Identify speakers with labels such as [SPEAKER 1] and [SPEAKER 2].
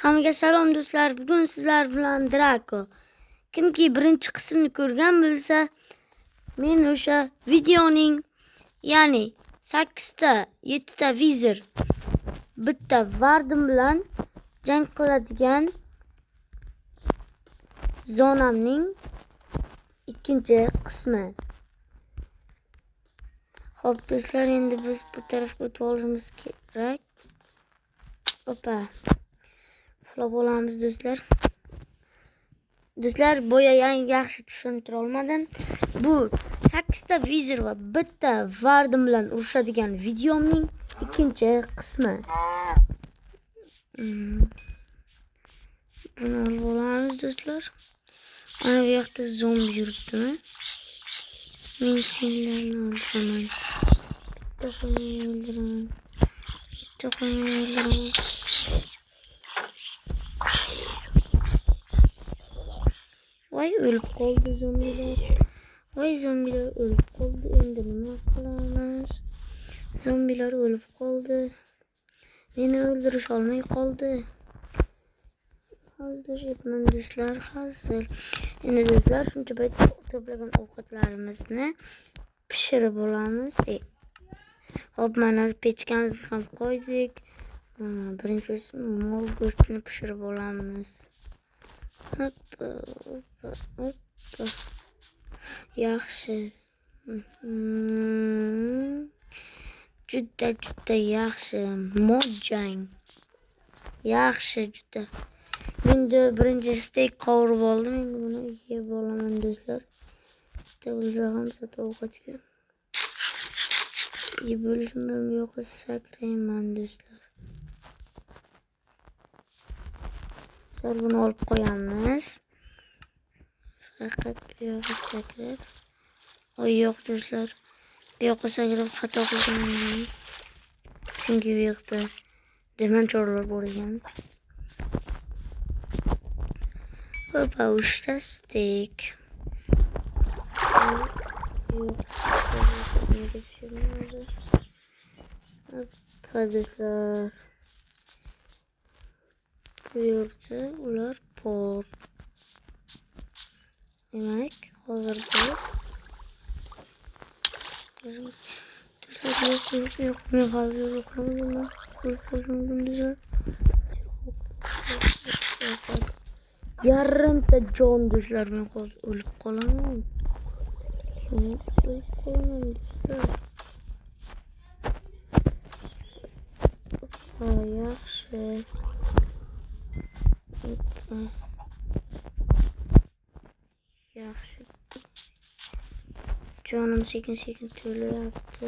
[SPEAKER 1] Hammaga salom do'stlar. Bugun sizlar bilan Draco. Kimki birinchi qismni ko'rgan bilsa, men o'sha videoning, ya'ni 8 ta, 7 ta vizir, bitta vardim bilan jang qiladigan zonamning ikkinchi qismi. Xo'p do'stlar, endi biz bu tarafga o'tib olishimiz kerak. Opa. Uxlab olamiz do'stlar. Do'stlar, boya yaxshi tushuntira olmadim. Bu 8 ta vizir va bitta vardim bilan urushadigan videomning ikkinchi qismi. Buni olib olamiz do'stlar. Ana bu yoqda zombi yuribdimi? Men senlarni o'ldiraman. Bitta qo'yni o'ldiraman. Bitta qo'yni o'ldiraman. Voy, o'lib qoldi zombilar. Voy, zombilar o'lib qoldi. Endi nima qilamiz? Zombilar o'lib qoldi. Meni o'ldirish olmay qoldi. Hazırlayapman do'stlar, hazır. Endi do'stlar, shuncha payt to'plagan ovqatlarimizni pishirib olamiz. Hop, mana pechkamizni ham qo'ydik. Birinchi mol go'shtini pishirib olamiz. Hoppa. Yaxshi. Juda yaxshi. Mojang. Yaxshi juda. Endi birinchi steak qovurib oldim. Endi buni yeb olaman do'stlar. Bitta o'lsa ham ovqatga yeb olishim yo'q, sakrayman do'stlar. Sonra buni olib qo'yamiz. Faqat bu yoqqa sakrab. Oy, yo'q do'stlar. Bu yoqqa sakrab xato qildim. Chunki bu yoqda demantorlar bor ekan. Hoppa, 3 ta steak. Hoppa do'stlar. Bu yerda ular bor. Demak, hozir biz men hozir yarimta jon do'stlar, men hozir o'lib qolaman. Yaxshi. Yaxshi. Jonim sekin to'layapti.